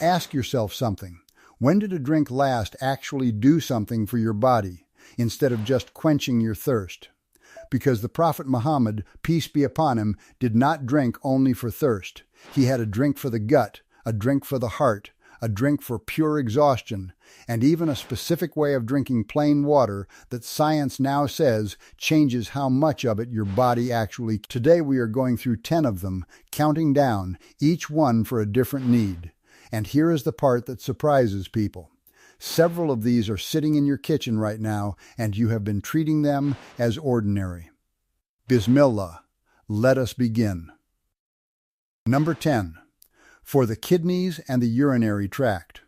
Ask yourself something. When did a drink last actually do something for your body, instead of just quenching your thirst? Because the Prophet Muhammad, peace be upon him, did not drink only for thirst. He had a drink for the gut, a drink for the heart, a drink for pure exhaustion, and even a specific way of drinking plain water that science now says changes how much of it your body actually. Today we are going through 10 of them, counting down, each one for a different need. And here is the part that surprises people. Several of these are sitting in your kitchen right now, and you have been treating them as ordinary. Bismillah. Let us begin. Number 10. For the kidneys and the urinary tract.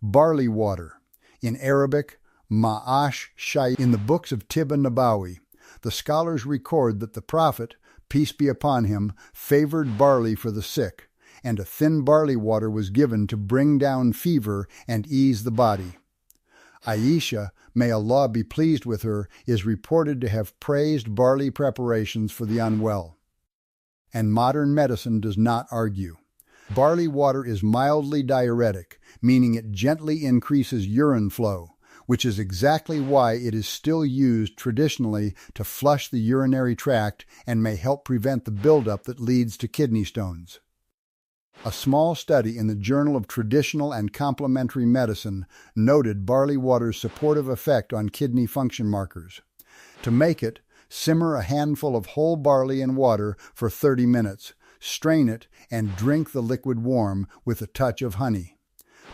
Barley water. In Arabic, ma'ash shay. In the books of Tibb and an-Nabawi, the scholars record that the Prophet, peace be upon him, favored barley for the sick, and a thin barley water was given to bring down fever and ease the body. Aisha, may Allah be pleased with her, is reported to have praised barley preparations for the unwell. And modern medicine does not argue. Barley water is mildly diuretic, meaning it gently increases urine flow, which is exactly why it is still used traditionally to flush the urinary tract and may help prevent the buildup that leads to kidney stones. A small study in the Journal of Traditional and Complementary Medicine noted barley water's supportive effect on kidney function markers. To make it, simmer a handful of whole barley in water for 30 minutes, strain it, and drink the liquid warm with a touch of honey.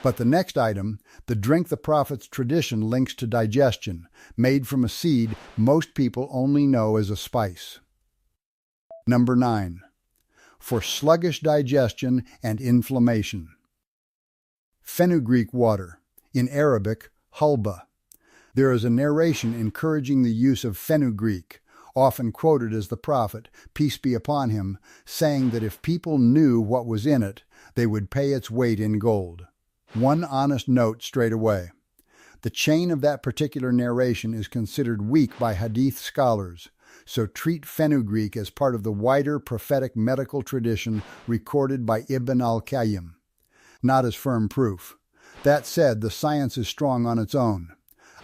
But the next item, the drink the Prophet's tradition links to digestion, made from a seed most people only know as a spice. Number 9. For sluggish digestion and inflammation. Fenugreek water, in Arabic, halba. There is a narration encouraging the use of fenugreek, often quoted as the Prophet, peace be upon him, saying that if people knew what was in it, they would pay its weight in gold. One honest note straight away. The chain of that particular narration is considered weak by hadith scholars, so treat fenugreek as part of the wider prophetic medical tradition recorded by Ibn al-Qayyim, not as firm proof. That said, the science is strong on its own.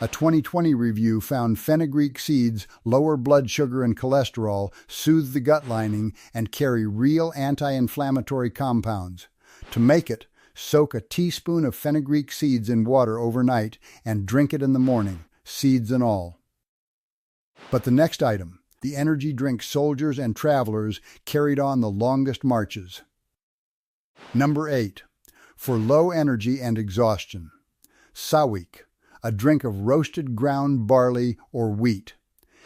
A 2020 review found fenugreek seeds lower blood sugar and cholesterol, soothe the gut lining, and carry real anti-inflammatory compounds. To make it, soak a teaspoon of fenugreek seeds in water overnight and drink it in the morning, seeds and all. But the next item, the energy drink soldiers and travelers carried on the longest marches. Number 8. For low energy and exhaustion. Sawik, a drink of roasted ground barley or wheat.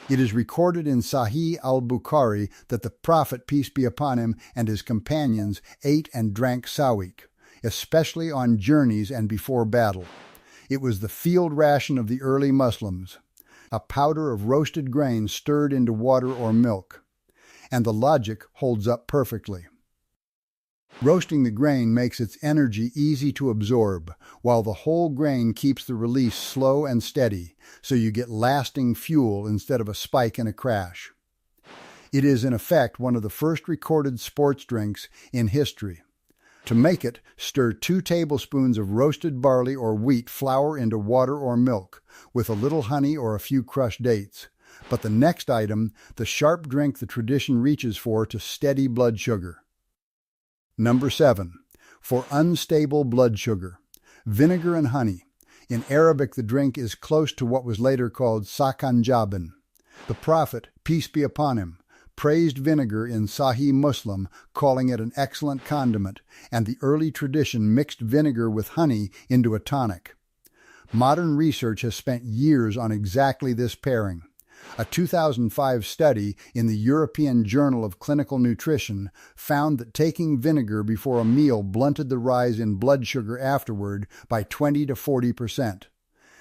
It is recorded in Sahih al-Bukhari that the Prophet, peace be upon him, and his companions ate and drank sawik, especially on journeys and before battle. It was the field ration of the early Muslims, a powder of roasted grain stirred into water or milk. And the logic holds up perfectly. Roasting the grain makes its energy easy to absorb, while the whole grain keeps the release slow and steady, so you get lasting fuel instead of a spike and a crash. It is in effect one of the first recorded sports drinks in history. To make it, stir 2 tablespoons of roasted barley or wheat flour into water or milk, with a little honey or a few crushed dates. But the next item, the sharp drink the tradition reaches for to steady blood sugar. Number 7. For unstable blood sugar. Vinegar and honey. In Arabic, the drink is close to what was later called sakanjabin. The Prophet, peace be upon him, praised vinegar in Sahih Muslim, calling it an excellent condiment, and the early tradition mixed vinegar with honey into a tonic. Modern research has spent years on exactly this pairing. A 2005 study in the European Journal of Clinical Nutrition found that taking vinegar before a meal blunted the rise in blood sugar afterward by 20 to 40%.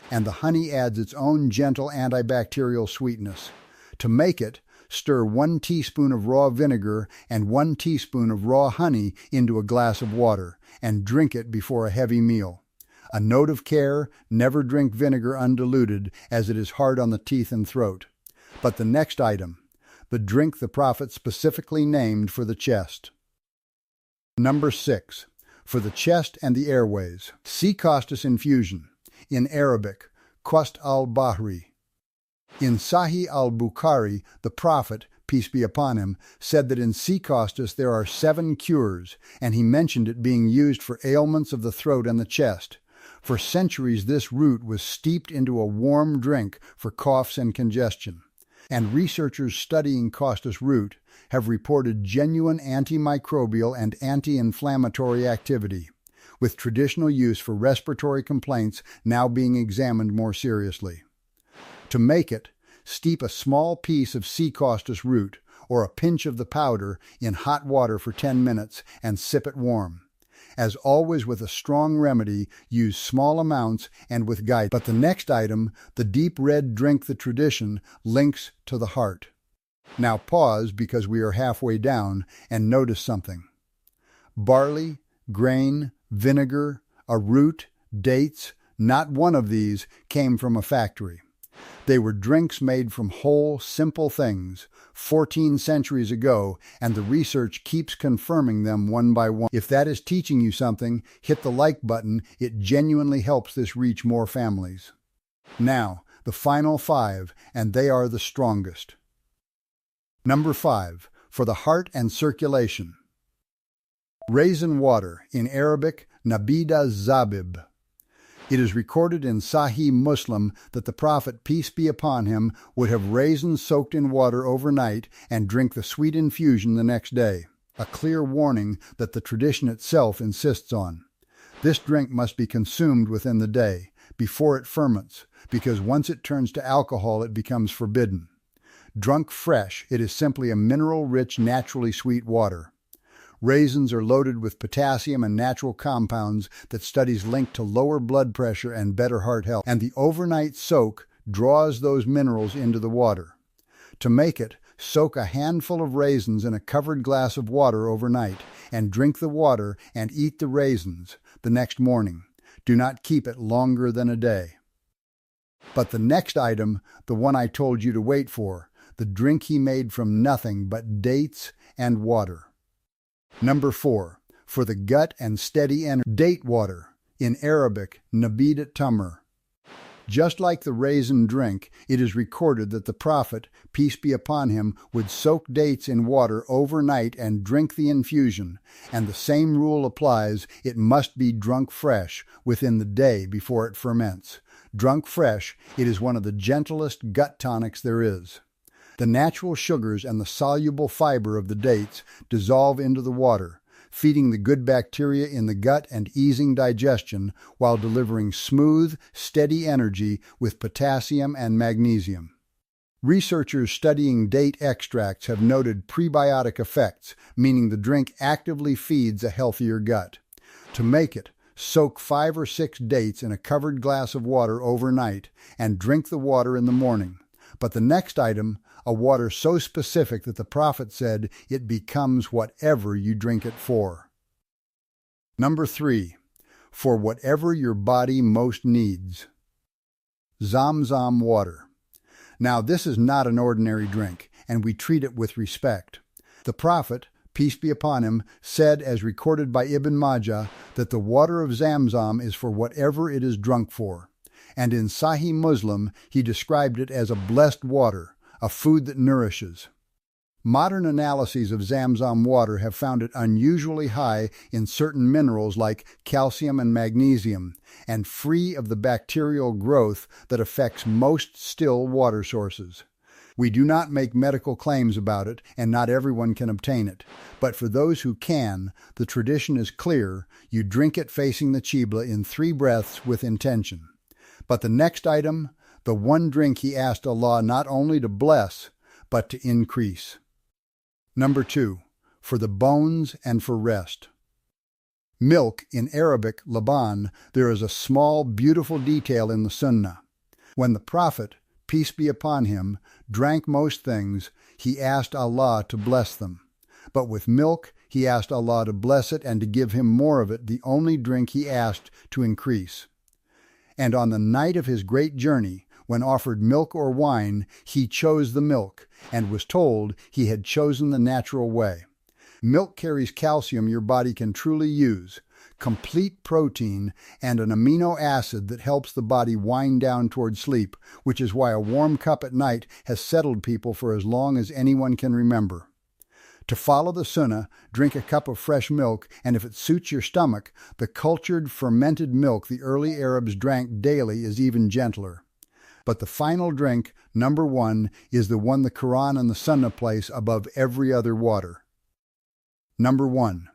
And the honey adds its own gentle antibacterial sweetness. To make it, stir 1 teaspoon of raw vinegar and 1 teaspoon of raw honey into a glass of water, and drink it before a heavy meal. A note of care, never drink vinegar undiluted, as it is hard on the teeth and throat. But the next item, the drink the Prophet specifically named for the chest. Number 6. for the chest and the airways. Sea costus infusion, in Arabic, Qust al-Bahri. In Sahih al-Bukhari, the Prophet, peace be upon him, said that in sea costus there are 7 cures, and he mentioned it being used for ailments of the throat and the chest. For centuries this root was steeped into a warm drink for coughs and congestion, and researchers studying costus root have reported genuine antimicrobial and anti-inflammatory activity, with traditional use for respiratory complaints now being examined more seriously. To make it, steep a small piece of sea costus root or a pinch of the powder in hot water for 10 minutes and sip it warm. As always with a strong remedy, use small amounts and with guidance. But the next item, the deep red drink the tradition, links to the heart. Now pause because we are halfway down and notice something. Barley, grain, vinegar, a root, dates, not one of these came from a factory. They were drinks made from whole, simple things 14 centuries ago, and the research keeps confirming them one by one. If that is teaching you something, hit the like button. It genuinely helps this reach more families. Now, the final 5, and they are the strongest. Number 5, for the heart and circulation. Raisin water, in Arabic, Nabida Zabib. It is recorded in Sahih Muslim that the Prophet, peace be upon him, would have raisins soaked in water overnight and drink the sweet infusion the next day, a clear warning that the tradition itself insists on. This drink must be consumed within the day, before it ferments, because once it turns to alcohol it becomes forbidden. Drunk fresh, it is simply a mineral-rich, naturally sweet water. Raisins are loaded with potassium and natural compounds that studies link to lower blood pressure and better heart health, and the overnight soak draws those minerals into the water. To make it, soak a handful of raisins in a covered glass of water overnight, and drink the water and eat the raisins the next morning. Do not keep it longer than a day. But the next item, the one I told you to wait for, the drink he made from nothing but dates and water. Number 4, for the gut and steady energy. Date water, in Arabic, Nabidat Tamr. Just like the raisin drink, it is recorded that the Prophet, peace be upon him, would soak dates in water overnight and drink the infusion, and the same rule applies. It must be drunk fresh within the day before it ferments. Drunk fresh, it is one of the gentlest gut tonics there is. The natural sugars and the soluble fiber of the dates dissolve into the water, feeding the good bacteria in the gut and easing digestion while delivering smooth, steady energy with potassium and magnesium. Researchers studying date extracts have noted prebiotic effects, meaning the drink actively feeds a healthier gut. To make it, soak 5 or 6 dates in a covered glass of water overnight and drink the water in the morning. But the next item, a water so specific that the Prophet said it becomes whatever you drink it for. Number 3, for whatever your body most needs. Zamzam water. Now this is not an ordinary drink, and we treat it with respect. The Prophet, peace be upon him, said, as recorded by Ibn Majah, that the water of Zamzam is for whatever it is drunk for. And in Sahih Muslim, he described it as a blessed water, a food that nourishes. Modern analyses of Zamzam water have found it unusually high in certain minerals like calcium and magnesium, and free of the bacterial growth that affects most still water sources. We do not make medical claims about it, and not everyone can obtain it. But for those who can, the tradition is clear. You drink it facing the Qibla in 3 breaths with intention. But the next item, the one drink he asked Allah not only to bless, but to increase. Number 2, for the bones and for rest. Milk, in Arabic, Laban, there is a small, beautiful detail in the Sunnah. When the Prophet, peace be upon him, drank most things, he asked Allah to bless them. But with milk, he asked Allah to bless it and to give him more of it, the only drink he asked to increase. And on the night of his great journey, when offered milk or wine, he chose the milk, and was told he had chosen the natural way. Milk carries calcium your body can truly use. complete protein, and an amino acid that helps the body wind down toward sleep, which is why a warm cup at night has settled people for as long as anyone can remember. To follow the Sunnah, drink a cup of fresh milk, and if it suits your stomach, the cultured, fermented milk the early Arabs drank daily is even gentler. But the final drink, number 1, is the one the Quran and the Sunnah place above every other water. Number 1.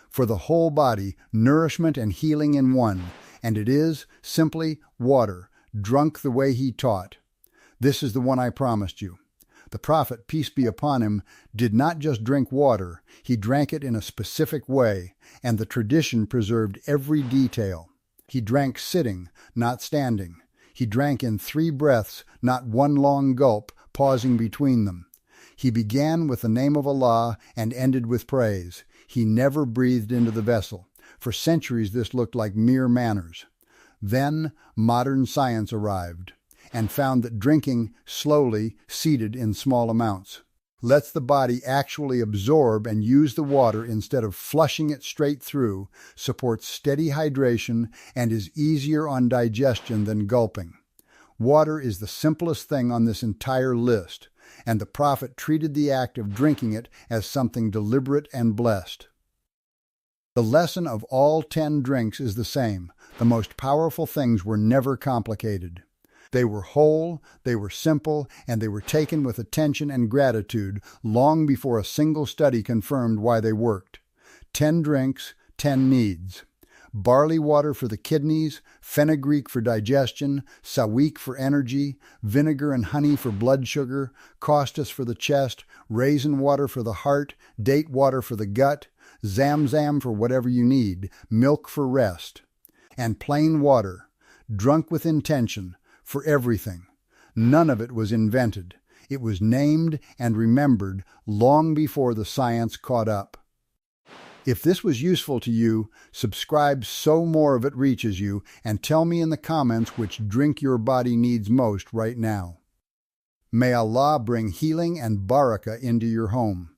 For the whole body, nourishment and healing in one, and it is, simply, water, drunk the way he taught. This is the one I promised you. The Prophet, peace be upon him, did not just drink water, he drank it in a specific way, and the tradition preserved every detail. He drank sitting, not standing. He drank in 3 breaths, not one long gulp, pausing between them. He began with the name of Allah and ended with praise. He never breathed into the vessel. For centuries this looked like mere manners. Then modern science arrived and found that drinking slowly, seated in small amounts, lets the body actually absorb and use the water instead of flushing it straight through, supports steady hydration, and is easier on digestion than gulping. Water is the simplest thing on this entire list, and the Prophet treated the act of drinking it as something deliberate and blessed. The lesson of all 10 drinks is the same. The most powerful things were never complicated. They were whole, they were simple, and they were taken with attention and gratitude long before a single study confirmed why they worked. 10 drinks, 10 needs. Barley water for the kidneys, fenugreek for digestion, sawiq for energy, vinegar and honey for blood sugar, costus for the chest, raisin water for the heart, date water for the gut, Zamzam for whatever you need, milk for rest. And plain water, drunk with intention, for everything. None of it was invented. It was named and remembered long before the science caught up. If this was useful to you, subscribe so more of it reaches you, and tell me in the comments which drink your body needs most right now. May Allah bring healing and barakah into your home.